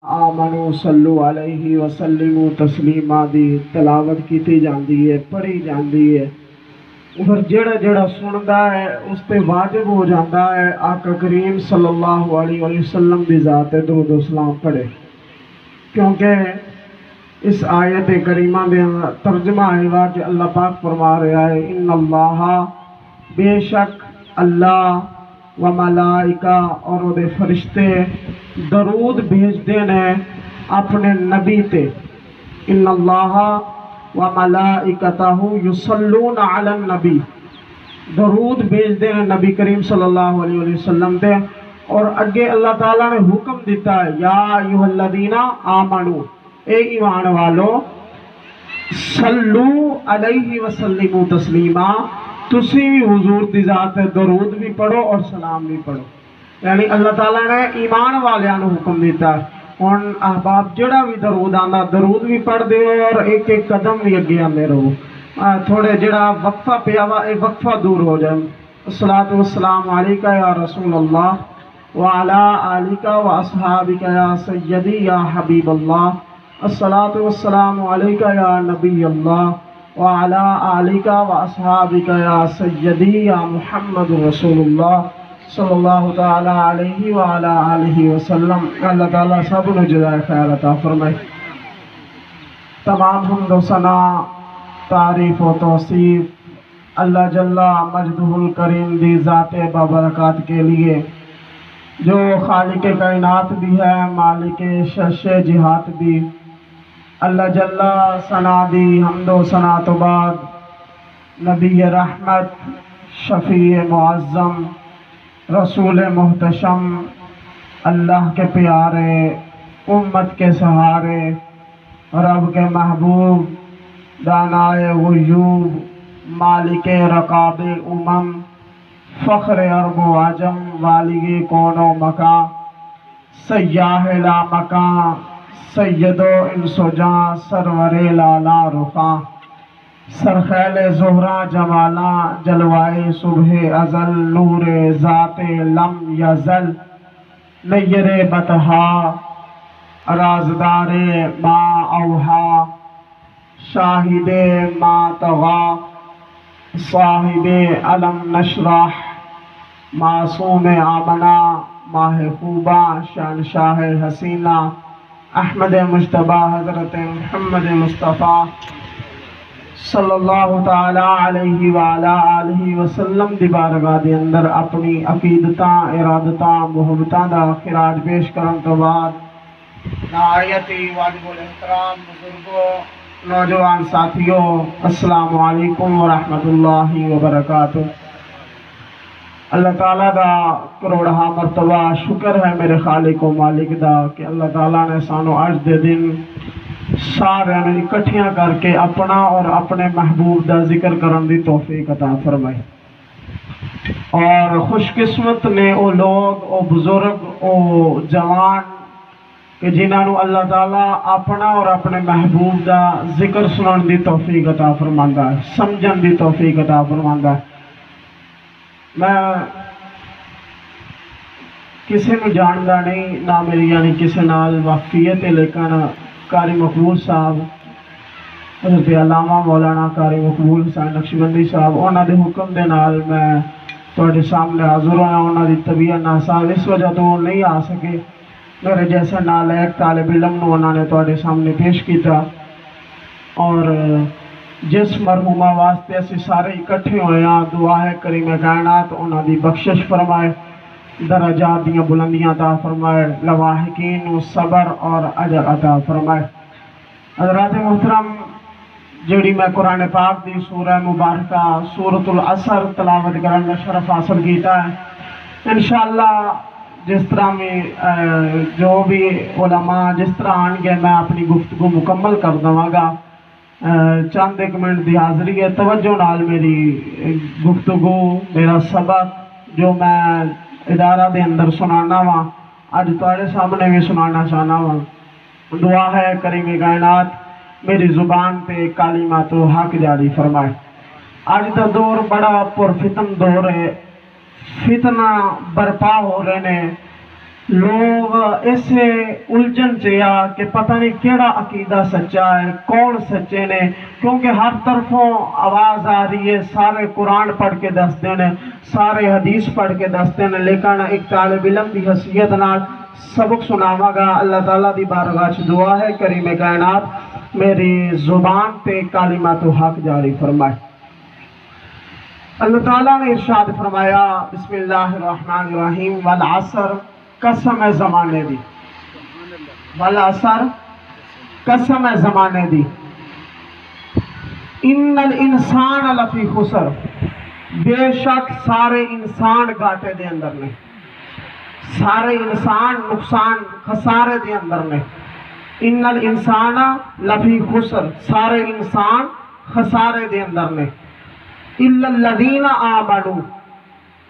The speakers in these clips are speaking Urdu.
آمنو صلو علیہ وسلموا تسلیما دی تلاوت کیتی جاندی ہے، پڑھی جاندی ہے، اور جڑا جڑا سندا ہے اس تے واجب ہو جاتا ہے آقا کریم صلی اللہ علیہ وسلم دی ذات درود و سلام پڑھے، کیونکہ اس آیت کریمہ دے ترجمہ ہے کہ اللہ پاک فرما رہا ہے ان اللہ بے شک اللہ و ملائکہ اور وہ دے فرشتے درود بھیجتے ہیں اپنے نبی تے، ان اللہ و ملائکتہ یصلون علی النبی، درود بھیجتے ہیں نبی کریم صلی اللہ علیہ وسلم تے، اور اگے اللہ تعالیٰ نے حکم دیتا ہے یا ایھا الذین آمنو، اے ایمان والو، صلو علیہ وسلموا تسلیما، تسی بھی حضور دی ذات درود بھی پڑھو اور سلام بھی پڑھو، یعنی اللہ تعالیٰ نے ایمان والیاں نو حکم دیتا ہے۔ ہن احباب جڑا بھی درود آندا درود بھی پڑھ دے اور ایک ایک قدم بھی اگے آندے رہو، تھوڑے جڑا وقفہ پیا وا اے وقفہ دور ہو جائے۔ الصلاۃ والسلام علیکہ یا رسول اللہ وعلی آلک واصحابک یا سیدی یا حبیب اللہ، الصلاۃ والسلام علیکہ یا نبی اللہ وعلی آلک واصحابک یا سیدی یا محمد رسول اللہ صلی اللہ تعالی علیہ وعلی آلہ وسلم۔ اللہ تعالیٰ سب نے جزائے خیر عطا فرمائے۔ تمام حمد و ثنا، تعریف و توصیف اللہ جل مجدہ الکریم دی ذات بابرکات کے لیے، جو خالق کائنات بھی ہے، مالک شش جہات بھی۔ اللہ جل ثنا دی حمد و ثنا تو بعد نبی رحمت، شفیع معظم، رسول محتشم، اللہ کے پیارے، امت کے سہارے، رب کے محبوب، دانائے غیوب، مالک رقاب امم، فخر عرب و عجم، والی کون و مکان، سیاہ لا مکان، سید و انس و جاں، سرور لالا رخاں، سرخیل زہرا جمالا، جلوائے صبح ازل، نور ذات لم یزل، نیر بطحا، رازدار ما اوحا، شاہد ما طغا، صاحب علم نشرح، معصوم آمنہ، ماہ خوبہ، شہنشاہ حسینہ، احمد مجتبیٰ حضرت محمد مصطفیٰ صلی اللہ تعالی علیہ وآلہ آلہ وسلم دی بارگاہ دے اندر اپنی عقیدتاں، ارادتاں، محبتاں دا خراج پیش کرن تو بعد نہایتی واجب الاحترام بزرگوں، نوجوان ساتھیوں، السلام علیکم ورحمۃ اللہ وبرکاتہ۔ اللہ تعالیٰ دا کروڑہا مرتبہ شکر ہے میرے خالق و مالک دا کہ اللہ تعالیٰ نے سانو اج دے دن سارے اکٹھیاں کر کے اپنا اور اپنے محبوب دا ذکر کرن دی توفیق عطا فرمائی، اور خوش قسمت نے او لوگ، او بزرگ، او جوان کہ جنہاں نو اللہ تعالیٰ اپنا اور اپنے محبوب دا ذکر سنن دی توفیق عطا فرماندا ہے، سمجھن دی توفیق عطا فرماندا ہے۔ میں کسی نو جاندا نہیں، نہ میری یعنی کسی نال واقفیت ہے، لیکن قاری مقبول صاحب، حضرت علامہ مولانا قاری مقبول حسین نقشبندی صاحب، انہاں دے حکم دے نال میں تواڈے سامنے حاضر ہویا۔ انہاں دی طبیعت ناساز اس وجہ تو نہیں آ سکے، میرے جیسے نالائق طالب علم نو انہاں نے تواڈے سامنے پیش کیتا، اور جس مرحومہ واسطے اسی سارے اکٹھے ہوئے ہاں، دعا ہے کریم کائنات انہاں دی بخشش فرمائے، درجات دیاں بلندیاں عطا فرمائے، لواحقین و صبر اور اجر عطا فرمائے۔ حضرات محترم، جڑی میں قرآن پاک دی سورہ مبارکہ سورۃ العصر تلاوت کرن کا شرف حاصل کیتا ہے، انشاءاللہ جس طرح میں جو بھی علماء جس طرح آن گے میں اپنی گفتگو مکمل کر دوں گا۔ چند ایک منٹ دی حاضری ہے، توجہ نال میری گفتگو، میرا سبق جو میں ادارہ دے اندر سنانا وا اج تواڈے سامنے بھی سنانا چاہنا وا۔ دعا ہے کریم کائنات میری زبان تے کلمات حق جاری فرمائے۔ اج دا دور بڑا پرفتن دور ہے، فتنہ برپا ہو رہے نے، لوگ ایسے الجھن چیا کہ پتہ نہیں کیڑا عقیدہ سچا ہے، کون سچے نے، کیونکہ ہر طرفوں آواز آ رہی ہے، سارے قرآن پڑھ کے دستے ہیں، سارے حدیث پڑھ کے دستے ہیں، لیکن ایک طالب علم کی حیثیت نال سبق سناواں گا۔ اللہ تعالیٰ دی بارگاہ چ دعا ہے کریم کائنات میری زبان تے کلمۃ حق جاری فرمائے۔ اللہ تعالیٰ نے ارشاد فرمایا، بسم اللہ الرحمن الرحیم، والعصر، قسم ہے زمانے دی، والعصر، قسم ہے زمانے دی، ان الانسان لفی خسر، بے شک سارے انسان گھاٹے دے اندر نے، سارے انسان نقصان خسارے دے اندر نے، ان الانسان لفی خسر، سارے انسان خسارے دے اندر نے، الا الذین آمنوا،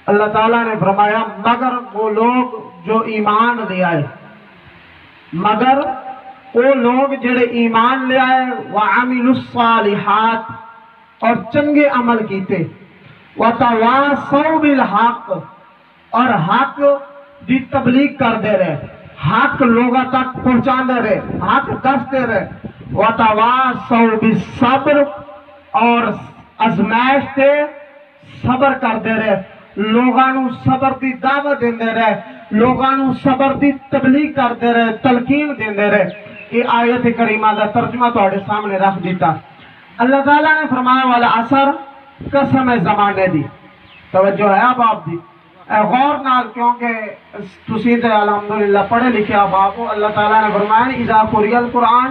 اللہ تعالیٰ نے فرمایا مگر وہ لوگ جو ایمان لے آئے، مگر وہ لوگ جڑے ایمان لے آئے، وعملوا الصالحات، اور چنگے عمل کیتے، وتواصوا بالحق، اور حق دی تبلیغ کر دے رہے، حق لوگوں تک پہنچا دے رہے، حق دستے رہے، وتواصوا بالصبر، اور ازمائش تے صبر کر دے رہے، لوگانو صبر دی دعوت دے رہے، لوگانو صبر دی تبلیغ کر دے رہے، تلقین دے رہے۔ یہ آیت کریمہ دا ترجمہ تہاڈے سامنے رکھ دیتا۔ اللہ تعالیٰ نے فرمایا والعصر، قسم ہے زمانے دی، توجہ ہے اب آپ دی، غور نال، کیونکہ تسی تے الحمدللہ پڑھے لکھے اب آپ کو۔ اللہ تعالیٰ نے فرمایا اذا قرئ القرآن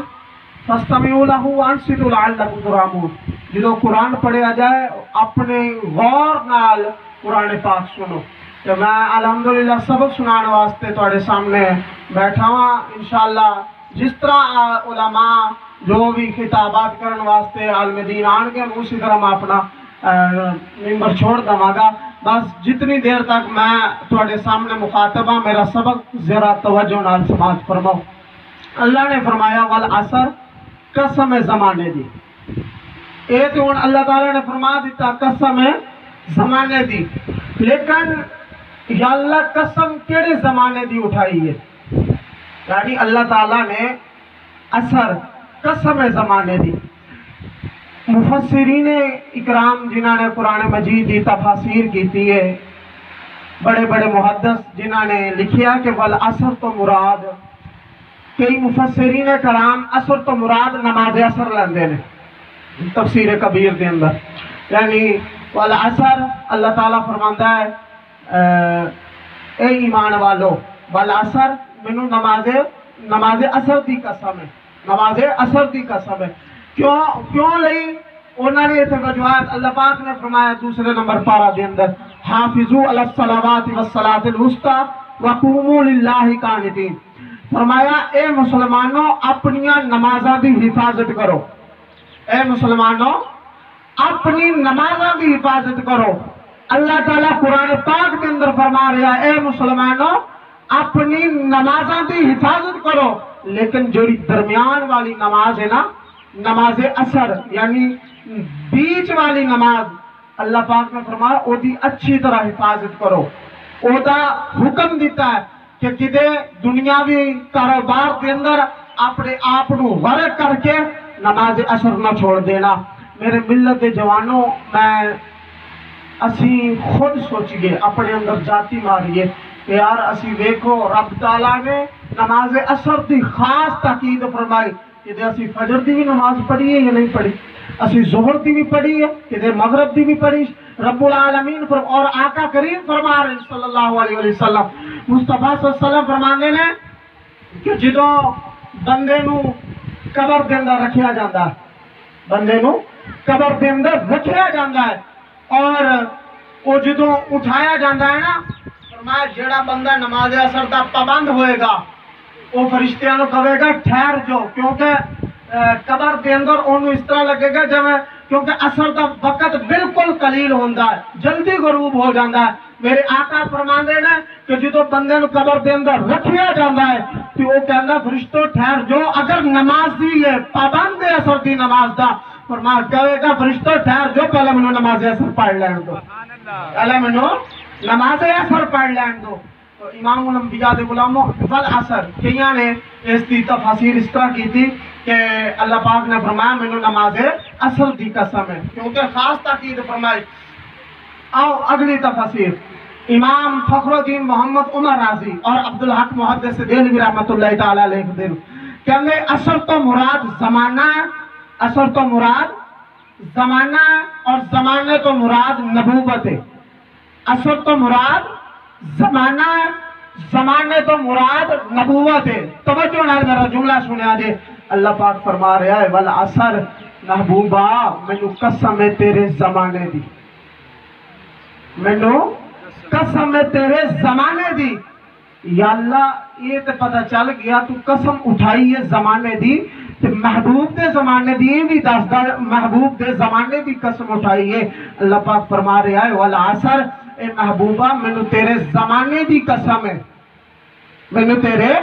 فاستمعوا له وانصتوا لعلكم ترحمون، جدو قرآن پڑھیا جائے اپنے غور نال قرآن پاک سنو۔ تو میں الحمدللہ سبق سنان واسطے تواڈے سامنے بیٹھا ہاں، انشاءاللہ جس طرح علماء جو بھی خطابات کرن واسطے عالم دین آن گے، اسی طرح میں اپنا ممبر چھوڑ دواں گا۔ بس جتنی دیر تک میں تواڈے سامنے مخاطب ہاں، میرا سبق ذرا توجہ نال سماعت فرماؤ۔ اللہ نے فرمایا والعصر، قسم ہے زمانے دی، اے تو ہن اللہ تعالیٰ نے فرما دیتا قسم ہے زمانے دی، لیکن یا اللہ قسم کیڑے زمانے دی اٹھائی ہے؟ یعنی اللہ تعالیٰ نے اثر، قسم ہے زمانے دی۔ مفسرین اکرام جنہاں نے قرآن مجید دی تفاسیر کیتی ہے، بڑے بڑے محدث جنہاں نے لکھیا کہ والعصر تو مراد، کئی مفسرین کرام اثر تو مراد نماز اثر لیندے نے تفسیر کبیر دے اندر، یعنی والعصر اللہ تعالیٰ فرماندا ہے اے ایمان والو، والعصر مینوں نماز اثر دی قسم ہے، نماز اثر دی قسم ہے۔ کیوں لئی؟ انہوں نے اتنے وجوہات، اللہ پاک نے فرمایا دوسرے نمبر پارہ دے اندر حافظوا علی الصلوات والصلاۃ الوسطی وقوموا للہ قانتین، فرمایا اے مسلمانوں اپنیاں نمازاں دی حفاظت کرو، اے مسلمانوں اپنی نمازاں دی حفاظت کرو۔ اللہ تعالیٰ قرآن پاک کے اندر فرما رہا ہے اے مسلمانوں اپنی نمازاں دی حفاظت کرو، لیکن جوڑی درمیان والی نماز ہے نا، نماز اثر یعنی بیچ والی نماز، اللہ پاک نے فرمایا او دی اچھی طرح حفاظت کرو۔ او دا حکم دیتا ہے کہ کدے دنیاوی کاروبار کے اندر اپنے آپ نو غرق کر کے نماز اثر نہ چھوڑ دینا۔ میرے ملت دے جوانوں، میں اسی خود سوچیے، اپنے اندر جاتی ماریے کہ یار اسی ویکھو رب تعالیٰ نے نماز اثر دی خاص تاکید فرمائی کہ اسی فجر دی بھی نماز پڑھی ہے یا نہیں پڑھی، اسی ظہر دی بھی پڑھی ہے کہ مغرب دی بھی پڑھی، رب العالمین اور آقا کریم فرما رہے ہیں صلی اللہ علیہ وسلم، مصطفیٰ صلی اللہ علیہ وسلم فرمانے نے کہ جدوں بندے نو قبر دے اندر رکھیا جاندہ ہے، بندے نو قبر دے اندر رکھیا جاندہ ہے، اور وہ جدوں اٹھایا جاندہ ہے نا، فرمایا جڑا بندہ نماز اثر دا پابند ہوئے گا وہ فرشتیاں نو کہے گا ٹھہر جو، کیونکہ قبر دے اندر انہوں اس طرح لگے گا کیونکہ اثر دا وقت بالکل قلیل ہوندا ہے، جلدی غروب ہو جاندہ ہے۔ میرے آقا فرماندے نے کہ جدو بندے نو قبر دے اندر رکھیا جاندہ ہے تو وہ کہندا فرشتوں ٹھہر جو، اگر نمازی ہے پابند ہے اثر دی نماز دا، فرمایا کہے گا فرشتوں ٹھہر جو، پہلے منو نماز اثر پڑھ لین دو، پہلے منو نماز اثر پڑھ لین دو۔ تو امام الانبیاء دے غلاموں والعصر کئیاں نے اس دی تفاسیر اس طرح کی تھی کہ اللہ پاک نے فرمایا مینوں نماز عصر دی قسم ہے، کیونکہ خاص تاکید فرمائی۔ آؤ اگلی تفاسیر، امام فخر الدین محمد عمر رازی اور عبدالحق محدث دہلوی رحمۃ اللہ تعالی علیہ دن کہنے عصر تو مراد زمانہ ہے، عصر تو مراد زمانہ ہے اور زمانے تو مراد نبوت ہے۔ عصر تو مراد زمانہ ہے، زمانے تو مراد نبوت ہے۔ توجہ نال میرا جملہ سنیا جے، اللہ پاک فرما رہا ہے والعصر محبوبہ مینوں قسم ہے تیرے زمانے دی، مینوں قسم ہے تیرے زمانے دی۔ یا اللہ یہ تے پتہ چل گیا تو قسم اٹھائی ہے زمانے دی، تے محبوب دے زمانے دی یہ بھی دس دا محبوب دے زمانے دی قسم اٹھائی ہے۔ اللہ پاک فرما رہا ہے والعصر اے محبوبہ مینوں تیرے زمانے دی قسم ہے، مینوں تیرے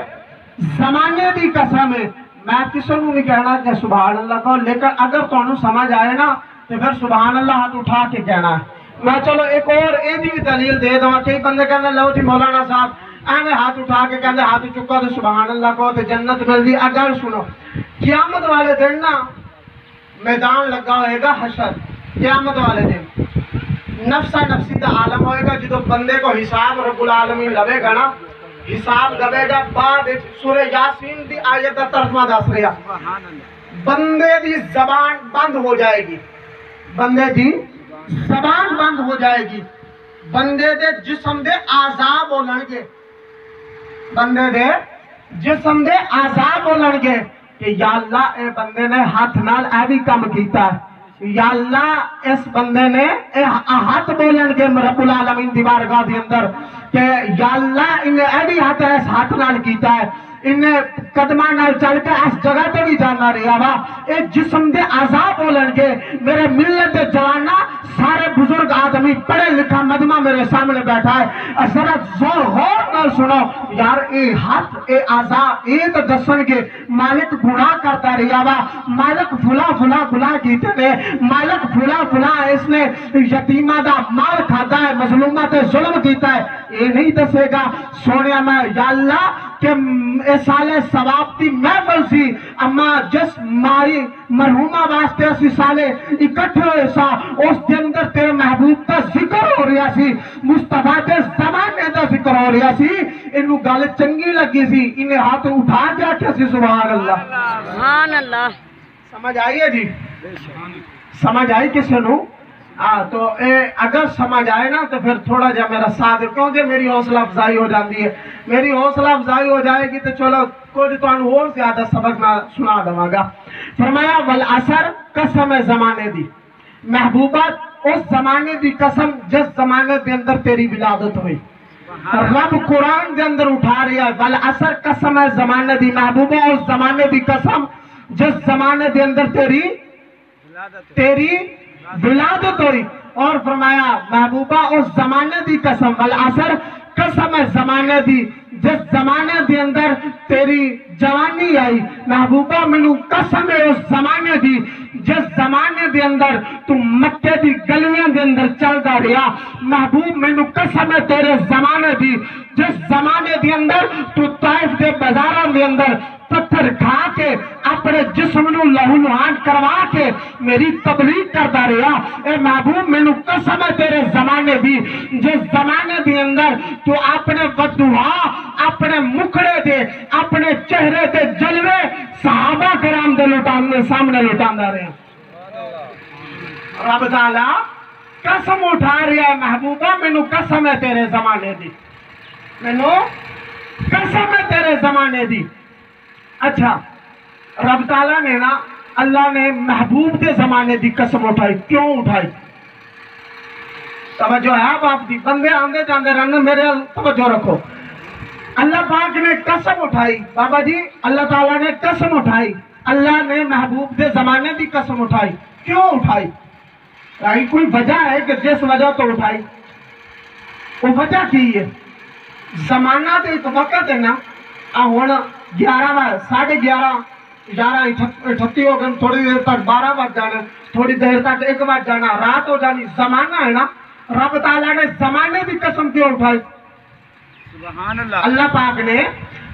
زمانے دی قسم ہے۔ میں کسی کو نہیں کہنا کہ سبحان اللہ کو، لیکن اگر تانوں سمجھ آئے نا تو پھر سبحان اللہ ہاتھ اٹھا کے کہنا ہے۔ میں چلو ایک اور یہ بھی دلیل دے دوں، کئی بندے کہتے لو جی مولانا صاحب ایویں ہاتھ اٹھا کے کہتے ہاتھ چکا تو سبحان اللہ کو تو جنت مل دی۔ اگر سنو قیامت والے دن نا میدان لگا ہوئے گا حشر، قیامت والے دن نفسا نفسی دا عالم ہوئے گا، جدو بندے کو حساب رب العالمین لبے گا نا، حساب دبے گا، بعد سورہ یاسین دی آیت دا ترجمہ دس رہا، بندے دی زبان بند ہو جائے گی، بندے دی زبان بند ہو جائے گی، بندے دے جسم دے اعضاء بولن گے، بندے دے جسم دے اعضاء بولن گے کہ یا اللہ اے بندے نے ہاتھ نال اے بھی کم کیتا ہے، یا اللہ اس بندے نے ہاتھ بولن کے رب العالمین دی بارگاہ دے اندر کہ یا اللہ انہیں اے بھی ہاتھ اس ہاتھ نال کیتا ہے، انہیں قدمہ نال چل کے اس جگہ تے بھی جانا رہا وا، اے جسم دے اعضاء بولن گے میرے ملت دے جوانا سارے بزرگ آدمی پڑھے لکھا مجمع میرے سامنے بیٹھا ہے، ذرا غور نال سنو یار اے ہاتھ اے اعضاء اے تو دسن کے مالک گناہ کرتا رہا وا، مالک فلا فلا گناہ کیتے نے، مالک فلا فلا اس نے یتیمہ دا مال کھاتا ہے، مظلومہ تے ظلم کیتا ہے، یہ نہیں دسے گا سونے میں یا اللہ کہ اے سالے ثواب دی محفل سی، اما جس ماری مرحومہ واسطے اسی سالے اکٹھے ہوئے سا اس دے اندر تیرے محبوب کا ذکر ہو رہا سی، مصطفیٰ دے زمانے دا ذکر ہو رہا سی، انہوں گل چنگی لگی سی، انہیں ہاتھ اٹھا کے آکھیا سی سبحان اللہ، سبحان اللہ۔ سمجھ آئی ہے جی؟ سمجھ آئی کسی نو؟ تو اگر سمجھ آئے نا تو پھر تھوڑا جا میرا ساتھ ہے، کیونکہ میری حوصلہ افزائی ہو جاتی ہے، میری حوصلہ افزائی ہو جائے گی تو چلو کوئی تو انہوں اور زیادہ سبق میں سنا دوں گا۔ فرمایا والعصر قسم زمانے دی، محبوبات اس زمانے دی قسم جس زمانے دے اندر تیری ولادت ہوئی، رب قرآن دے اندر اٹھا رہا ہے والعصر قسم زمانے دی، محبوبہ اس زمانے دی قسم جس زمانے دے اندر تیری ولادت ہوئی، اور فرمایا محبوبہ اس زمانے دی قسم والعصر قسم زمانے دی جس زمانے دے اندر تیری جوانی آئی، محبوبہ منو قسم اس زمانے دی جس زمانے دے اندر تو مکے دی گلیاں دے اندر چل دا رہا، محبوب منو قسم تیرے زمانے دی جس زمانے دے اندر تو طائف دے بازاراں دے اندر پتھر کھا کے اپنے جسم نو لہو لہان کروا کے میری تبلیغ کرتا رہا، اے محبوب مینو قسم ہے تیرے زمانے دی جس زمانے دی اندر تو اپنے بدعا اپنے مکھڑے دے اپنے چہرے دے جلوے صحابہ کرام دے لٹانے سامنے لٹاندہ رہے رب تعالیٰ قسم اٹھا رہا ہے محبوبہ مینو قسم ہے تیرے زمانے دی، مینو قسم ہے تیرے زمانے دی۔ اچھا رب تعالیٰ نے نا اللہ نے محبوب دے زمانے دی قسم اٹھائی، کیوں اٹھائی؟ توجہ ہے آپ آپ دی، بندے آندے جاندے رہنے میرے توجہ رکھو، اللہ پاک نے قسم اٹھائی، بابا جی اللہ تعالیٰ نے قسم اٹھائی، اللہ نے محبوب دے زمانے دی قسم اٹھائی، کیوں اٹھائی؟ کوئی وجہ ہے کہ جس وجہ تو اٹھائی، وہ وجہ کی ہے؟ زمانہ دے ایک وقت ہے نا، ہونا 11:30 ہو گئے، تھوڑی دیر تک 12 بج جانا، تھوڑی دیر تک 1 بج جانا، رات ہو جانی، زمانہ ہے نا، رب تعالیٰ نے زمانے کی قسم کیوں اٹھائی؟ سبحان اللہ اللہ پاک نے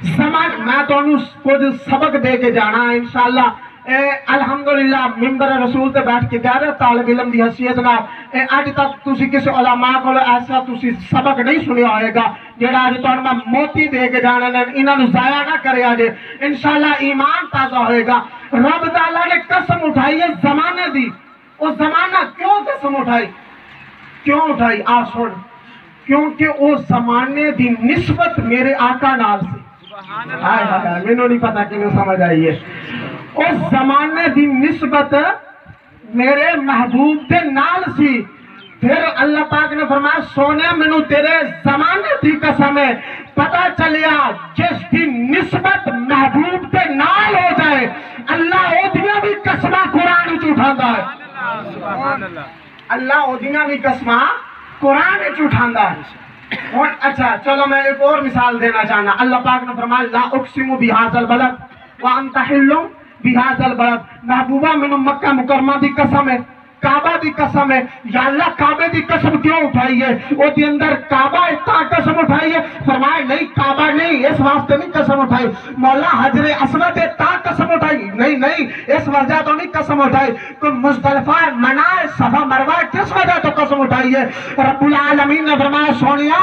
زمان میں تو کچھ سبق دے کے جانا ہے انشاءاللہ الحمدللہ ممبر رسول تے بیٹھ کے کہہ رہے طالب علم دی حیثیت نال اج تک تسی کسی علماء کو ایسا تسی سبق نہیں سنیا ہوئے گا جڑا اج تہاڈے میں موتی دے کے جانا نے انہاں نو ضائع نہ کریا جے انشاءاللہ ایمان تازہ ہوئے گا رب تعالی نے قسم اٹھائی ہے زمانے دی او زمانہ کیوں قسم اٹھائی کیوں اٹھائی آ سن کیونکہ او زمانے دی نسبت میرے آقا نال سی مینوں نہیں پتا کہ سمجھ آئی ہے اس زمانے دی نسبت میرے محبوب دے نال سی پھر اللہ پاک نے فرمایا سونے مینوں تیرے زمانے دی قسم ہے پتا چلیا جس دی نسبت محبوب دے نال ہو جائے اللہ اودیاں بھی قسماں قرآن وچ اٹھاندا ہے اللہ اودیاں بھی قسماں قرآن وچ اٹھاندا ہے اچھا چلو میں ایک اور مثال دینا چاہنا اللہ پاک نے فرمایا لا اقسم بہذا البلد وانت حل بہذا البلد محبوبہ میں مکہ مکرمہ دی قسم ہے کعبہ دی قسم ہے یا اللہ کعبے دی قسم کیوں اٹھائی ہے وہ دی اندر کعبہ اتنا قسم اٹھائی ہے فرمایا نہیں کعبہ نہیں اس واسطے نہیں قسم اٹھائی مولا حجر اسود اتنا قسم اٹھائی نہیں اس وجہ تو نہیں قسم اٹھائی کوئی مزدلفہ منع صفا مروہ کس وجہ تو قسم اٹھائی ہے رب العالمین نے فرمایا سونیا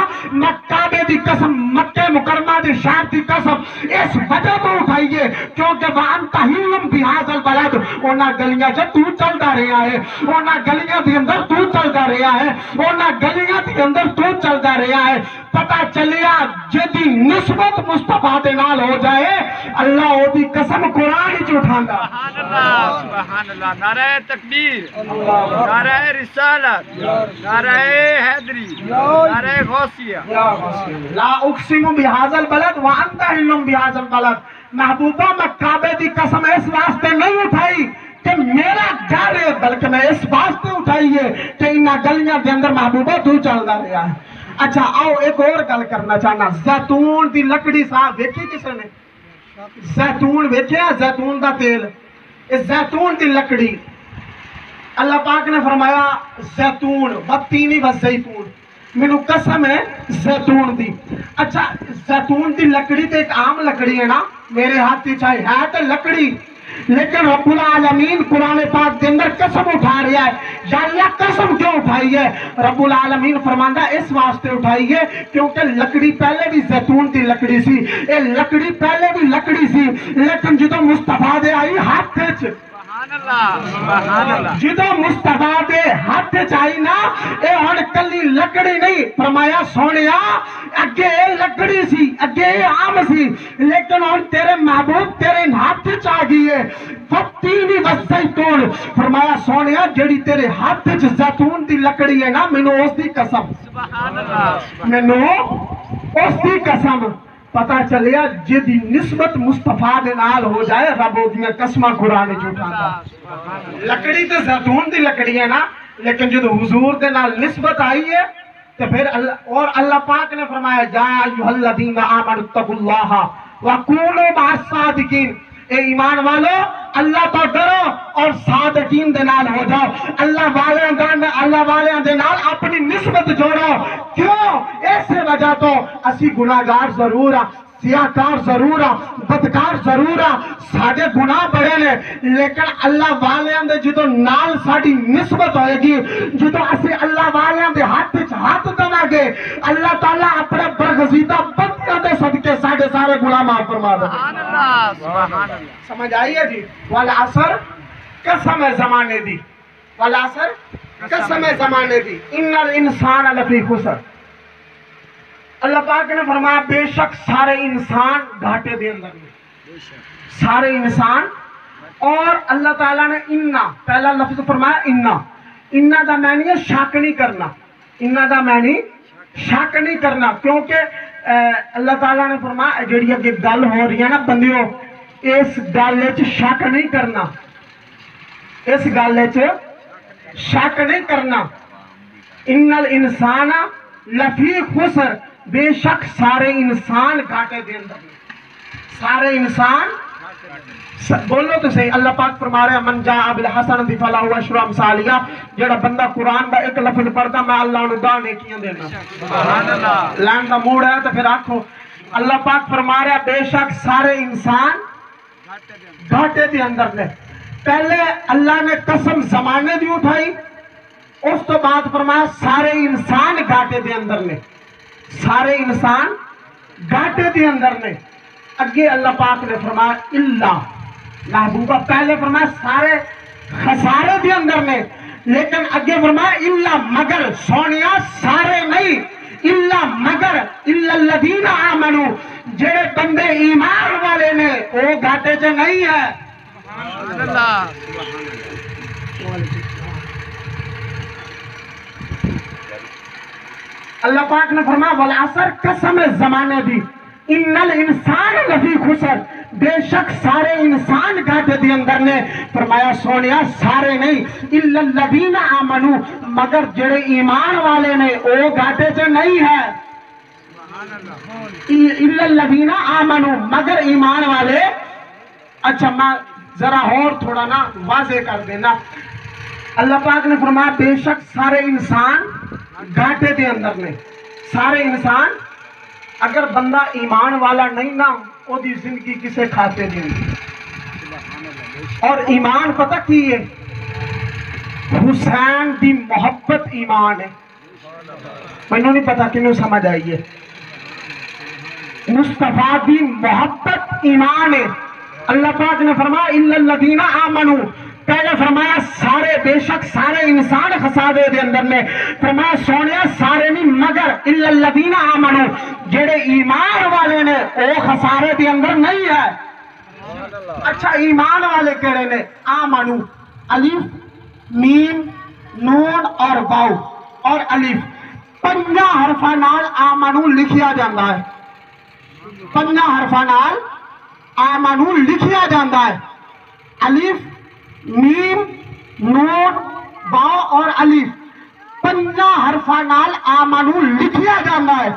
کعبے دی قسم مکہ مکرمہ دی شہر دی قسم اس وجہ تو اٹھائی ہے کیونکہ وانت حل بہذا البلد انہاں گلیاں سے تو چلتا رہا ہے اونا گلیاں دی اندر تو چلتا رہا ہے اونا گلیاں دی اندر تو چلتا رہا ہے پتا چلیا جدی نسبت مصطفیٰ دے نال ہو جائے اللہ او دی قسم قرآن ہی اٹھاندا سبحان اللہ نعرہ تکبیر نعرہ رسالت نعرہ حیدری نعرہ غوثیہ لا اقسم بہذا البلد وانت حل بہذا البلد محبوبہ میں کعبے دی قسم اس واسطے نہیں اٹھائی کہ میرا گھر ہے بلکہ میں اس واسطے اٹھائی ہے کہ انہاں گلیاں دے اندر محبوبہ تو چلدا رہا ہے اچھا آؤ ایک اور گل کرنا چاہنا زیتون دی لکڑی صاحب ویکھی کسے نے زیتون ویکھیا زیتون دا تیل اس زیتون دی لکڑی اللہ پاک نے فرمایا زیتون والتین والزیتون مینوں قسم ہے زیتون دی اچھا زیتون دی لکڑی تے ایک عام لکڑی ہے نا میرے ہاتھ تے چاہے ہے تے لکڑی لیکن رب العالمین قرآن پاک کے اندر قسم اٹھا رہا ہے یا اللہ قسم کیوں اٹھائی ہے رب العالمین فرماندہ اس واسطے اٹھائی ہے کیونکہ لکڑی پہلے بھی زیتون کی لکڑی سی اے لکڑی پہلے بھی لکڑی سی لیکن جدو مصطفیٰ دے آئی ہاتھ جدو مصطفیٰ دے ہاتھ چاہی نا اے ہن کلی لکڑی نہیں فرمایا سونیا اگے لکڑی سی اگے عام سی لیکن ہن تیرے محبوب تیرے ہاتھ چاہ گئی ہے فتینی والزیتون فرمایا سونیا جڑی تیرے ہاتھ چ زیتون دی لکڑی ہے نا مینوں اس دی قسم مینوں اس دی قسم پتا چلیا جدی نسبت مصطفیٰ دے نال ہو جائے رب دیاں قسماں قرآن وچ اٹھاندا لکڑی تے زیتون دی لکڑی ہے نا لیکن جدو حضور دے نال نسبت آئی ہے تو پھر اللہ پاک نے فرمایا یا ایھا الذین آمنوا اتقوا اللہ وکونوا مع الصادقین اے ایمان والو اللہ تو ڈرو اور صادقین دے نال ہو جاؤ اللہ والیاں دے نال اپنی نسبت جوڑو کیوں اس وجہ تو اسی گناہگار ضرور ہاں سیاہکار ضرور ہاں بدکار ضرور ہاں ساڈے گناہ بڑے نے لیکن اللہ والیاں دے جدو نال ساڈی نسبت ہوئے گی جدو اسی اللہ والیاں دے ہاتھ دوا گے اللہ تعالیٰ اپنے برگزیدہ بندیاں دے صدقے ساڈے سارے گناہ معاف فرما دے سمجھ آئیے جی والعصر قسم ہے زمانے دی والعصر قسم ہے زمانے دی ان الانسان لفی خسر اللہ پاک نے فرمایا بے شک سارے انسان گھاٹے دے اندر میں سارے انسان اور اللہ تعالیٰ نے انہ پہلا لفظ فرمایا انہ دا معنی ہے شک نہیں کرنا انہ دا معنی شک نہیں کرنا کیونکہ اللہ تعالیٰ نے فرمایا جڑی اگے گل ہو رہی ہے نا بندیوں اس گل وچ شک نہیں کرنا اس گل وچ شک نہیں کرنا ان الانسان لفی خسر بے شک سارے انسان گھاٹے دے اندر سارے انسان بولو تو صحیح. اللہ پاک فرما رہے ہیں من جاء بالحسنۃ فلہ عشر امثالہا. جڑا بندہ قرآن دا ایک لفظ پڑھدا میں اللہ انہوں 10 نیکیاں دینا. سبحان اللہ. لین دا موڈ ہے تو پھر آکھو. اللہ پاک فرما رہے ہیں بے شک سارے انسان گھاٹے دے اندر نے. پہلے اللہ نے قسم زمانے دی اٹھائی, اس تو بعد فرمایا سارے انسان گھاٹے دے اندر نے. سارے انسان گھاٹے دے اندر نے. اگے اللہ پاک نے فرمایا اللہ محبوبہ, پہلے فرمایا سارے خسارے دے اندر نے, لیکن اگے فرمایا اللہ مگر سونیا سارے نہیں, اللہ مگر الا الذین آمنوا جڑے بندے ایمان والے نے وہ گھاٹے چ نہیں ہے. سبحان اللہ. اللہ پاک نے فرمایا والعصر قسم زمانے دی ان الانسان لفی خسر, بے شک سارے انسان گھاٹے دے اندر نے. فرمایا سونیا سارے نہیں, الا الذین آمنوا مگر جڑے ایمان والے نے وہ گھاٹے چ نہیں ہے. الا الذین آمنوا مگر ایمان والے. اچھا میں ذرا اور تھوڑا نا واضح کر دینا. اللہ پاک نے فرمایا بے شک سارے انسان گھاٹے دے اندر نے. سارے انسان, اگر بندہ ایمان والا نہیں نا وہ دی زندگی کسے کھاتے نہیں. اور ایمان پتہ کی ہے, حسین دی محبت ایمان ہے. مینوں نہیں پتا کنوں سمجھ آئی ہے. مصطفیٰ دی محبت ایمان ہے. اللہ پاک نے فرمایا الا الذین آمنوا, پہلے فرمایا سارے بے شک سارے انسان خسارے دے اندر نے. فرمایا سونیا سارے نہیں مگر الا الذین آمنوا جڑے ایمان والے نے وہ خسارے دے اندر نہیں ہے. اچھا ایمان والے کہڑے نے؟ آمنو الف میم نون اور واو اور الف 5 حرفاں نال آمنو لکھیا جاندہ ہے. 5 حرفاں نال آمنو لکھیا جاندہ ہے. الف میم نون واو اور الف 5 حرفاں نال آمنو لکھیا جاندہ ہے.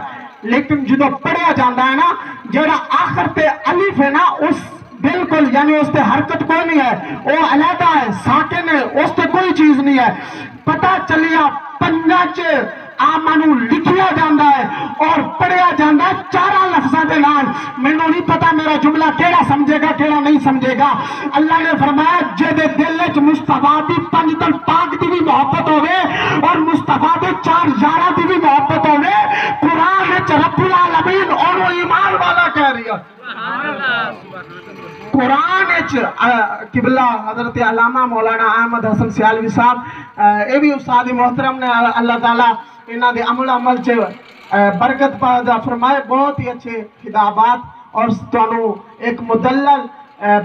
لیکن جدو پڑھیا جاندہ ہے نا جڑا آخر تے الف ہے نا اس بالکل یعنی اس تے حرکت کوئی نہیں ہے, وہ علیحدہ ہے, ساکن ہے, اس تے کوئی چیز نہیں ہے. پتہ چلیا 5 آمنو لکھیا جاندہ ہے اور پڑھیا جاندہ ہے 4 لفظاں دے نال. مینوں نہیں پتا میرا جملہ کیڑا سمجھے گا کیڑا نہیں سمجھے گا. اللہ نے فرمایا جے دے دل وچ مصطفیٰ دی 5 دل پاک دی بھی محبت ہوے اور مصطفیٰ دے 4 یاراں دی بھی محبت ہوے, قرآن وچ رب العالمین اونوں ایمان والا کہہ رہی ہے. قرآن قبلہ حضرت علامہ مولانا احمد حسن سیالوی صاحب اے بھی استاد محترم نے, اللہ تعالیٰ انہاں دے عمل چ برکت پیدا فرمائے. بہت ہی اچھے خطابات اور تانوں ایک مدلل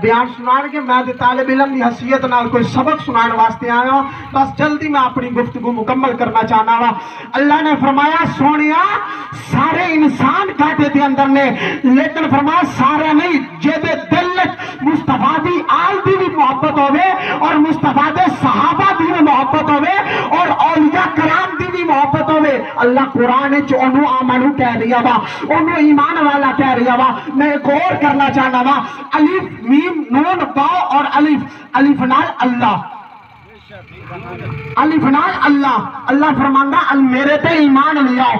بیان سنان کے. میں طالب علم دی حیثیت نال کوئی سبق سنان واسطے آیا ہوں, بس جلدی میں اپنی گفتگو مکمل کرنا چاہنا ہوں. اللہ نے فرمایا سونیا سارے انسان گھاٹے دے اندر نے, لیکن فرمایا سارے نہیں جے دے دل مصطفیٰ دی آل دی بھی محبت ہوئے اور مصطفیٰ دے صحابہ دی بھی محبت ہوئے اور اولیاء کرام دی بھی محبت ہوئے. اللہ قرآن انہوں آمنو کہہ رہا وا, انہوں ایمان والا کہہ رہا وا. میں ایک اور کرنا چاہنا وا, الف میم نون واو اور الف نال اللہ, الف نال اللہ. اللہ فرماندا میرے تے ایمان لیاؤ,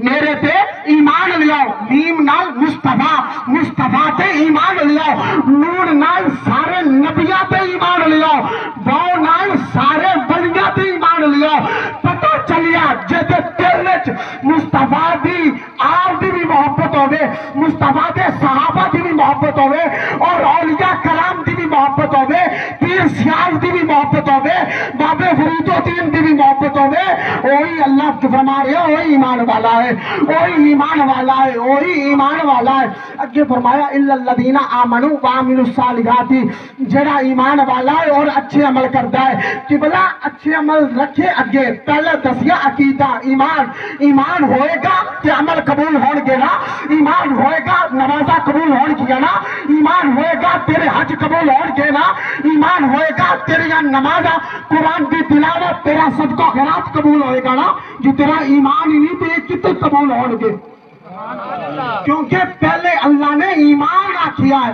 میرے تے ایمان لیاؤ. میم نال مصطفیٰ, مصطفیٰ تے ایمان لیاؤ. نون نال سارے نبیاں تے ایمان لیاؤ. واو نال سارے ولیاں تے ایمان لیاؤ. پتہ چلیا جے تے دل وچ مصطفیٰ دی آل دی بھی محبت ہوے, مصطفیٰ دے صحابہ دی بھی محبت ہوے اور اولیاء کرام دی بھی محبت ہوے, پیر سیال دی بھی محبت ہوے, بابے فرید الدین دی بھی محبت ہوے, وہی اللہ فرما رہے ہیں وہی ایمان والا ہے, وہی ایمان والا ہے, وہی ایمان والا ہے. اگے فرمایا الا الذین آمنوا وعملوا الصالحات, جڑا ایمان والا ہے اور اچھے عمل کرتا ہے. قبلہ اچھے عمل رکھے. اگے پہلے دسیا عقیدہ ایمان, ایمان ہوئے گا کہ عمل قبول ہون گے نا, ایمان ہوئے گا نمازہ قبول ہون گیا نا, ایمان ہوئے گا تیرے حج قبول ہون گے نا, ایمان ہوئے گا تیرے نمازہ قرآن کی تلاوت تیرا صدقہ خیرات قبول ہوئے گا نا. جو تیرا ایمان ہی نہیں تو یہ کتنے قبول ہون گے, کیونکہ پہلے اللہ نے ایمان آکھیا ہے.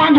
5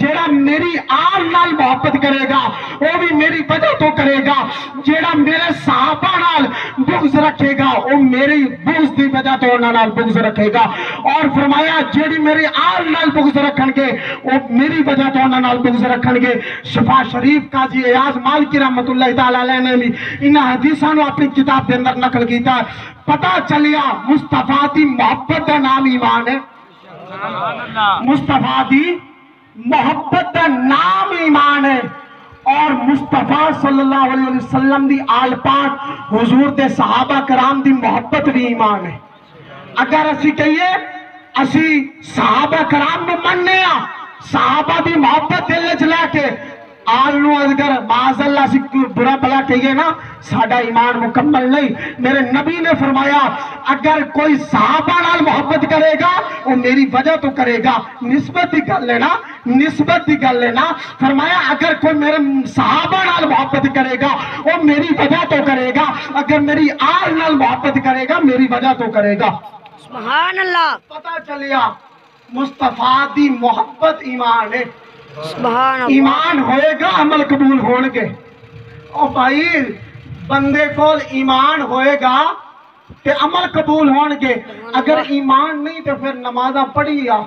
جیڑا میری آل نال محبت کرے گا وہ بھی میری وجہ تو کرے گا، جیڑا میرے صحابہ نال بغض رکھے گا وہ میری بغض دی وجہ تو انہاں نال بغض رکھے گا، اور فرمایا جیڑی میری آل نال بغض رکھن گے وہ میری وجہ تو انہاں نال بغض رکھن گے۔ شفا شریف قاضی ایاز مالکی رحمت اللہ تعالی علیہ نے بھی انہاں حدیثاں نو اپنی کتاب دے اندر نقل کیتا ہے۔ پتہ چلیا مصطفیٰ دی محبت دا نام ایمان ہے، مصطفیٰ دی محبت دا نام ایمان ہے، اور مصطفیٰ صلی اللہ علیہ وسلم دی آل پاک حضور دے صحابہ کرام دی محبت بھی ایمان ہے۔ اگر اسی کہیے اسی صحابہ کرام میں مننے ہاں، صحابہ دی محبت دل وچ لے کے آل نو اگر معاذ اللہ سے برا بلا کہیے نا ساڈا ایمان مکمل نہیں۔ میرے نبی نے فرمایا اگر کوئی صحابہ نال محبت کرے گا وہ میری وجہ تو کرے گا، نسبت دی گل لینا، نسبت دی گل لینا۔ فرمایا اگر کوئی میرے صحابہ نال محبت کرے گا وہ میری وجہ تو کرے گا، اگر میری آل نال محبت کرے گا میری وجہ تو کرے گا۔ سبحان اللہ۔ پتہ چلیا مصطفیٰ دی محبت ایمان ہے۔ سبحان اللہ۔ ایمان ہوئے گا عمل قبول ہون گے۔ او بھائی بندے کو ایمان ہوئے گا تے عمل قبول ہون گے، اگر ایمان نہیں تو پھر نمازاں پڑھی آ،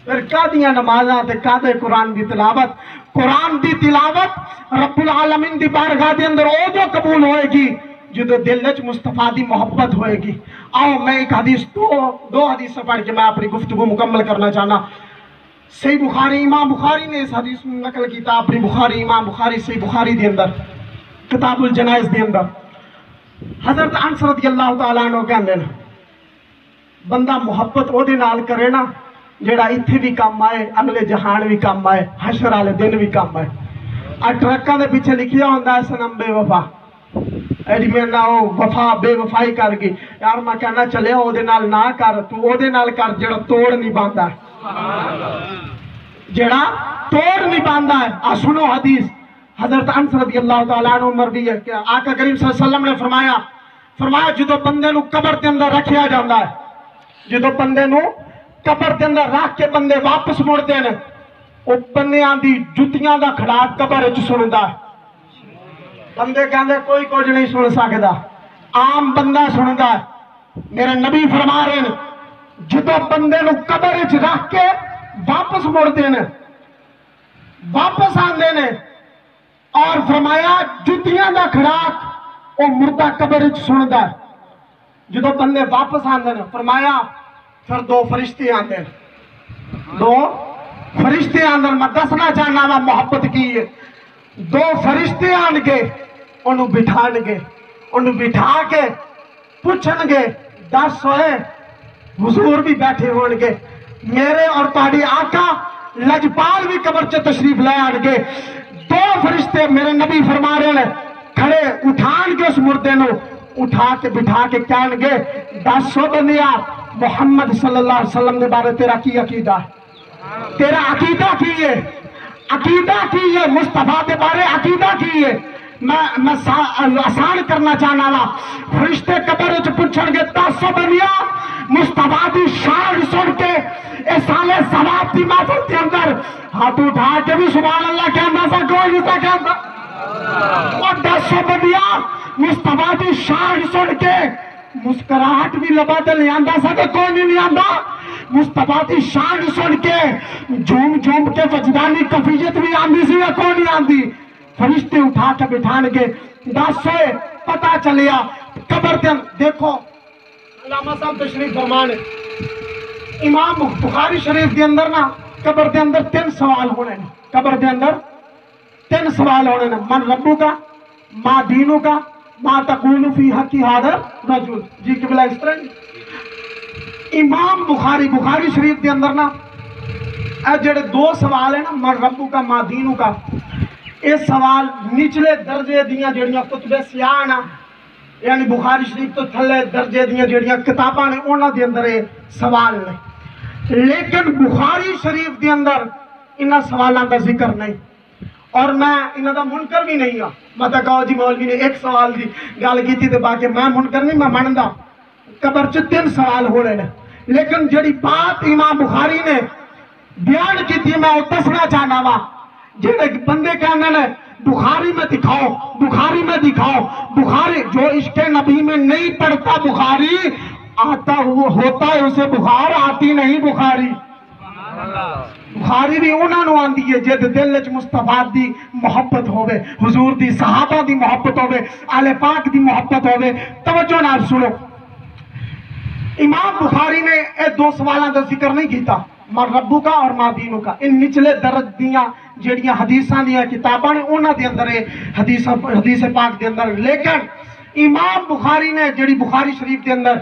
پھر کیا دیا نمازاں تے کیا دے قرآن دی تلاوت۔ قرآن دی تلاوت رب العالمین دی بارگاہ دے اندر او جو قبول ہوئے گی جدو دل وچ مصطفیٰ دی محبت ہوئے گی۔ آؤ میں ایک حدیث دو حدیث پڑھ کے میں اپنی گفتگو مکمل کرنا چاہنا۔ صحیح بخاری، امام بخاری نے اس حدیث میں نقل کیتا اپنی بخاری، امام بخاری صحیح بخاری دے اندر کتاب الجنائز دے اندر حضرت انس رضی اللہ تعالیٰ عنہ کہندے نے بندہ محبت او دے نال کرے نا جیڑا ایتھے بھی کام آئے اگلے جہان بھی کام آئے حشر والے دن بھی کام آئے۔ ٹرکاں دے پیچھے لکھیا ہوندا ہے سنم بے وفا، ایڈی میں نہ ہو وفا بے وفائی کر گئی، یار میں کہنا چلے او دے نال نہ کر، تو او دے نال کر جڑا توڑ نہیں باندا ہے، جڑا توڑ نہیں باندا ہے۔ آ سنو حدیث حضرت انس رضی اللہ تعالیٰ عنہ مروی ہے کہ آقا کریم صلی اللہ علیہ وسلم نے فرمایا جدو بندے نو قبر دے اندر رکھیا جاندا ہے، جدو بندے نو قبر دے اندر رکھ کے بندے واپس مڑتے ہیں وہ بندیاں دی جتیاں دا کھڑاک قبر وچ سندا ہے۔ بندے کہندے کوئی کچھ نہیں سن سکدا، عام بندہ سندا ہے۔ میرے نبی فرما رہے ہیں جدو بندے نو قبر وچ رکھ کے واپس مڑتے ہیں واپس آندے نے، اور فرمایا جتیاں دا کھڑاک وہ مردہ قبر وچ سندا ہے۔ جدو بندے واپس آندے نے فرمایا پھر دو فرشتے آندے ہیں، دو فرشتے آندے ہیں۔ میں دسنا چاہنا وا محبت کی ہے، دو فرشتے آن کے انہوں بٹھان گے، انہوں بٹھا کے پوچھن گے 10 ہوئے، حضور بھی بیٹھے ہون گے، میرے اور تہاڈی آقا لجپال بھی قبر چ تشریف لے آن گے۔ دو فرشتے میرے نبی فرما رہے ہیں کھڑے اٹھان کے اس مردے نو اٹھا کے بٹھا کے کہن گے 10 بندیا محمد صلی اللہ علیہ وسلم نے بارے تیرا کی عقیدہ ہے، تیرا عقیدہ کی ہے، عقیدہ کی ہے، مصطفیٰ کے بارے عقیدہ کی ہے۔ میں آسان کرنا چاہنا وا، فرشتے قبر وچ پوچھن گے 10 بندیا مصطفیٰ دی شان سن کے اے سالے ثواب دی محفل کے اندر ہاتھ اٹھا کے بھی سبحان اللہ کہنا سا کوئی نہیں سا کہنا، اور 10 بندیا مصطفیٰ دی شان سن کے مسکراہٹ بھی لبا تے لے آندا سا کہ کوئی نہیں آندا، مصطفیٰ دی شان سن کے جھوم جھوم کے وجدانی کفیت بھی آندی سی یا کوئی نہیں آندی۔ فرشتے اٹھا کے بٹھان گے 10 ہوئے، پتہ چلیا قبر دے دیکھو علامہ صاحب تشریف فرمان امام بخاری شریف دے اندر نا قبر دے اندر 3 سوال ہونے ہیں، قبر دے اندر 3 سوال ہونے ہیں، من ربو کا، ما دینو کا، ما تقول فی حق ھذا رجل۔ جی قبلہ اس طرح امام بخاری شریف دے اندر نا اے جڑے 2 سوال ہیں نا من ربو کا ما دینو کا، یہ سوال نچلے درجے دیاں جڑیاں کتب سیاہ نا یعنی بخاری شریف تو تھلے درجے دیاں جڑیاں کتاباں نے انہاں دے اندر یہ سوال نے، لیکن بخاری شریف دے اندر انہاں سوالاں کا ذکر نہیں، اور میں انہاں دا منکر بھی نہیں ہاں۔ میں تو کہو جی مولوی نے 1 سوال دی گل کیتی تے باقی میں منکر نہیں، میں مندا قبر چ 3 سوال ہو رہے ہیں، لیکن جڑی بات امام بخاری نے بیان کی تھی، میں دسنا چاہنا وا جڑے بندے کہنے نے بخاری میں دکھاؤ، بخاری میں دکھاؤ، بخاری جو عشق نبی میں نہیں پڑھتا بخاری آتا وہ ہوتا ہے اسے بخار آتی نہیں بخاری۔ بخاری بھی انہاں نو آندی ہے جد دل وچ مصطفیٰ دی محبت ہوے، حضور دی صحابہ دی محبت ہوے، آل پاک دی محبت ہوے۔ توجہ نال سنو، امام بخاری نے اے دو سوالاں دا ذکر نہیں کیتا، من ربو کا اور ما دینو کا۔ ان نچلے درج دیاں جڑیاں حدیثاں دیاں کتاباں نے انہاں دے اندر حدیث پاک دے اندر، لیکن امام بخاری نے جڑی بخاری شریف دے اندر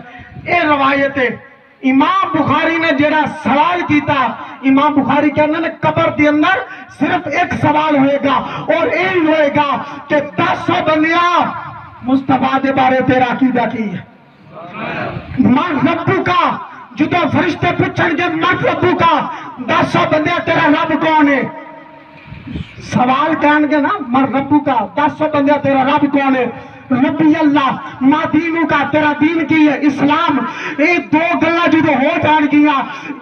اے روایت ہے، امام بخاری نے جڑا سوال کیتا، امام بخاری کہنے نے قبر دے اندر صرف ایک سوال ہوئے گا اور یہی ہوئے گا کہ 10 بندیاں مصطفیٰ دے بارے تیرا عقیدہ کی ہے۔ من ربو کا، جدو فرشتے پوچھیں گے من ربو کا، 10 بندیاں تیرا رب کون ہے؟ سوال کہیں گے نا من ربو کا، 10 بندیاں تیرا رب کون ہے؟ ربی اللہ، ما دینو کا، تیرا دین کی ہے اسلام۔ یہ دو گلہ جدو ہو جان گیا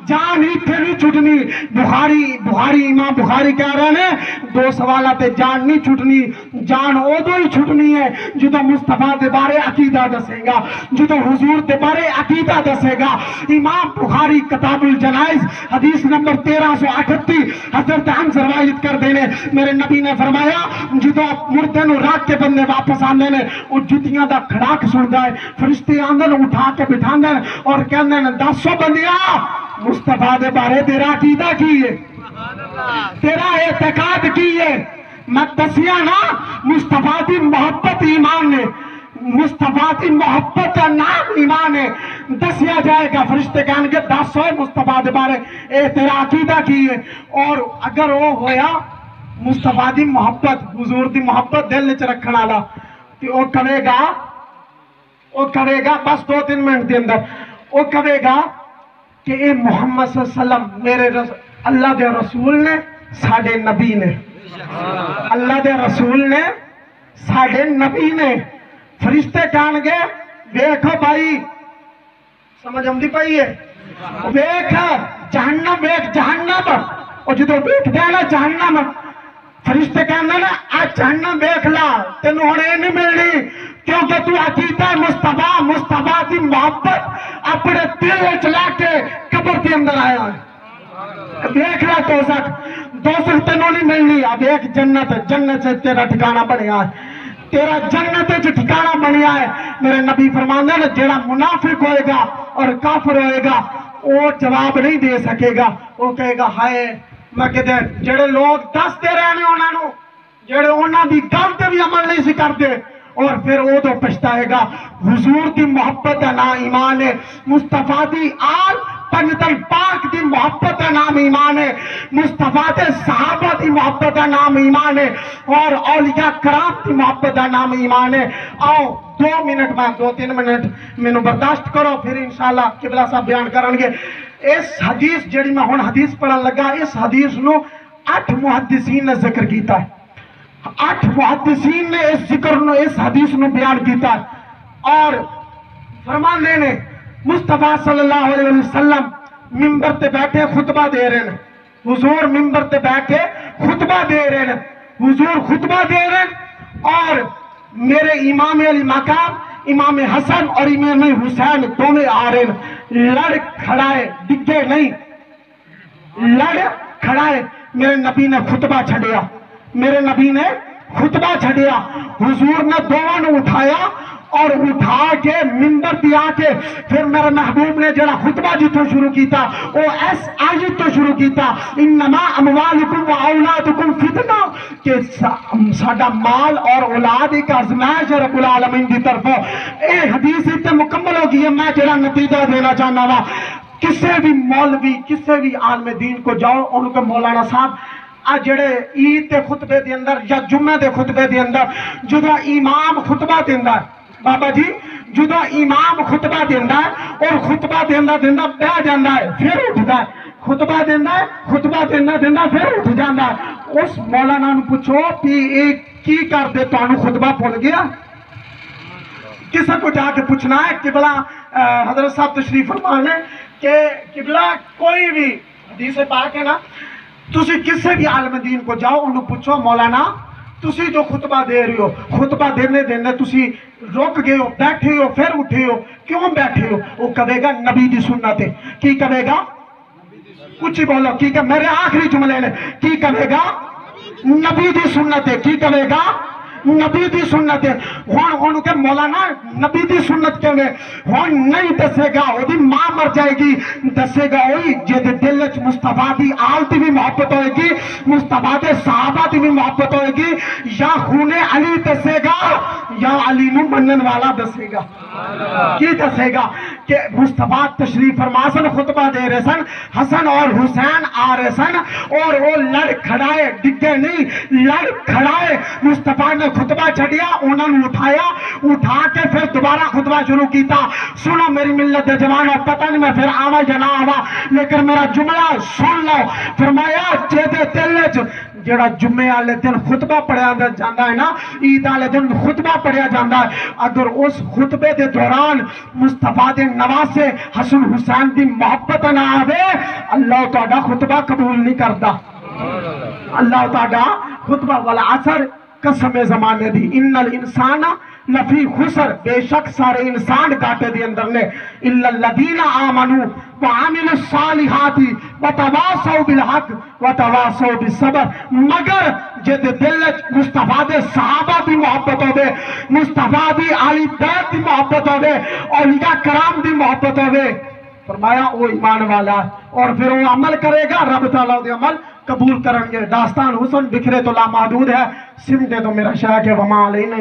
جان ہی تھے نہیں چھٹنی۔ بخاری امام بخاری کہہ رہے ہیں دو سوالات جان نہیں چھٹنی، جان ادو ہی چھٹنی ہے جدو مصطفیٰ دے بارے عقیدہ دسے گا، جدو حضور دے بارے عقیدہ دسے گا۔ امام بخاری کتاب الجنائز حدیث نمبر 1338 حضرت حمز روایت کر دینے، میرے نبی نے فرمایا جدو مردے نو رات کے بندے واپس آنے نے اور جتیاں دا کھڑاک سن جائے، فرشتے آندن اٹھا کے بٹھاندن اور کہندن 10 بندیاں مصطفیٰ دے بارے تیرا عقیدہ کی ہے، تیرا اعتقاد کی ہے۔ میں دسیا نا مصطفیٰ دی محبت ایمان ہے، مصطفیٰ دی محبت کا نام ایمان ہے۔ دسیا جائے گا، فرشتے کہیں گے 10 مصطفیٰ دے بارے اے تیرا عقیدہ کی ہے۔ اور اگر وہ ہویا مصطفیٰ دی محبت، حضور دی محبت دل وچ رکھن والا، تو وہ کہے گا بس 2-3 منٹ دے اندر وہ کہے گا کہ اے محمد صلی اللہ علیہ وسلم میرے اللہ دے رسول نے، ساڈے نبی نے، اللہ دے رسول نے، ساڈے نبی نے۔ فرشتے کہن گے دیکھو بھائی، سمجھ آندی پئی ہے، دیکھ جہنم، دیکھ جہنم، اور جدو دیکھ دے نا جہنم، فرشتے کہنا نا آج جہنم دیکھ لا، تینوں ہونے نہیں ملنی، کیونکہ تو عقیدہ مصطفیٰ دی محبت اپنے دل وچ لے کے قبر کے اندر آیا ہے۔ دیکھ لا دوزخ تینوں نہیں ملنی، اب ایک جنت سے تیرا ٹھکانہ بنیا ہے، تیرا جنت سے ٹھکانہ بنیا ہے۔ میرے نبی فرماندے نے جیڑا منافق ہوئے گا اور کافر ہوئے گا وہ جواب نہیں دے سکے گا، وہ کہے گا ہائے میں کہتے ہیں جڑے لوگ دس دے رہے ہیں انہوں نے، جڑے انہوں دی گل تے بھی عمل نہیں سی کرتے، اور پھر وہ تو پچھتائے گا۔ حضور دی محبت ہے نام ایمان ہے، مصطفیٰ دی آل پنجتن پاک دی محبت ہے نام ایمان ہے، مصطفیٰ دے صحابہ دی محبت ہے نام ایمان ہے، اور اولیاء کرام دی محبت ہے نام ایمان ہے۔ آؤ 2-3 منٹ میں برداشت کرو، پھر انشاءاللہ قبلہ صاحب بیان کریں گے۔ اس حدیث جڑی میں ہن حدیث پڑھن لگا، اس حدیث نو 8 محدثین نے ذکر کیتا ہے، 8 محدثین نے اس حدیث نو بیان کیتا ہے، اور فرماندے نے مصطفیٰ صلی اللہ علیہ وسلم منبر تے بیٹھے خطبہ دے رہے ہیں، حضور منبر تے بیٹھے خطبہ دے رہے ہیں، حضور خطبہ دے رہے ہیں، اور میرے امام علی مقام امام حسن اور امام حسین دونوں آ رہے ہیں، لڑ کھڑائے ڈگے نہیں، لڑ کھڑائے۔ میرے نبی نے خطبہ چھڑیا، میرے نبی نے خطبہ چھڑیا، حضور نے دونوں اٹھایا اور اٹھا کے منبر دیا کے پھر میرے محبوب نے جڑا خطبہ جتوں شروع کیتا وہ اس آیت تو شروع کیتا، انما اموالکم و اولادکم فتنہ، کہ ساڈا مال اور اولاد ایک آزمائش ہے رب العالمین کی طرف۔ اے حدیث اتنے مکمل ہو گئی ہے، میں جڑا نتیجہ دینا چاہنا وا، کسے بھی مولوی کسے بھی عالم دین کو جاؤ ان کے مولانا صاحب جڑے عید دے خطبے دے اندر یا جمعہ دے خطبے دے اندر جدو امام خطبہ دیندا ہے، بابا جی جدو امام خطبہ دیندا ہے اور خطبہ دیندا بیٹھ جاندا ہے پھر اٹھدا ہے، خطبہ دیندا ہے خطبہ دیندا پھر اٹھ جاندا ہے۔ اس مولانا نو پوچھو کہ یہ کی کر دے تانوں خطبہ بھول گیا؟ کسے کو جا کے پوچھنا ہے؟ قبلہ حضرت صاحب تشریف فرما لیں کہ قبلہ کوئی بھی حدیث پاک ہے نا. تسی کسی بھی عالم دین کو جاؤ انہوں پوچھو مولانا تسی جو خطبہ دے رہی ہو خطبہ دینے تسی رک گئے ہو بیٹھے ہو پھر اٹھے ہو کیوں بیٹھے ہو؟ وہ کہے گا نبی دی سنت ہے. کی کہے گا؟ کچھ ہی بولو کی کہ میرے آخری جملے نے کی کہے گا؟ نبی دی سنت ہے. کی کہے گا؟ نبی دی سنت ہے. ہون کے مولانا نبی دی سنت کے میں ہون نہیں دسے گا وہ دی ماں مر جائے گی دسے گا وہی جے دے دل وچ مصطفیٰ دی آل دی بھی محبت ہوئے گی مصطفیٰ دے صحابہ دی بھی محبت ہوئے گی یا خون علی دسے گا یا علی نو منن والا دسے گا. کی دسے گا کہ مصطفیٰ تشریف فرما سن خطبہ دے رہے سن حسن اور حسین آ رہے سن اور وہ لڑ کھڑائے ڈگے نہیں لڑ کھڑائے مصطفیٰ نے خطبہ چھڑیا انہوں نے اٹھا کے پھر دوبارہ خطبہ شروع کیتا. سنو میری ملت دے جوانوں پتہ نہیں میں پھر آوا یا نہ آوا لیکن میرا جملہ سن لو. فرمایا جے دے دل وچ جڑا جمعے والے دن خطبہ پڑھیا جاتا ہے نا عید والے دن خطبہ پڑھیا جاتا ہے اگر اس خطبے دے دوران مصطفیٰ دے نواسے حسن حسین دی محبت نہ آوے اللہ تعالیٰ خطبہ قبول نہیں کرتا. اللہ تعالیٰ خطبہ والعصر قسم زمانے دی ان الانسان لفی خسر بے شک سارے انسان گاٹے دی اندر نے الا الذین آمنوا وعملوا الصالحات وتواصوا بالحق وتواصوا بالصبر مگر جد دل مصطفیٰ دے صحابہ دی محبت ہوئے مصطفیٰ دی آلی بیت دی محبت ہوئے اولیاء کرام دی محبت ہوئے فرمایا وہ ایمان والا اور پھر وہ عمل کرے گا رب تعالیٰ دے عمل قبول کریں گے. داستان حسن بکھرے تو لامحدود ہے سمٹے تو میرا شاہ کے وما علینا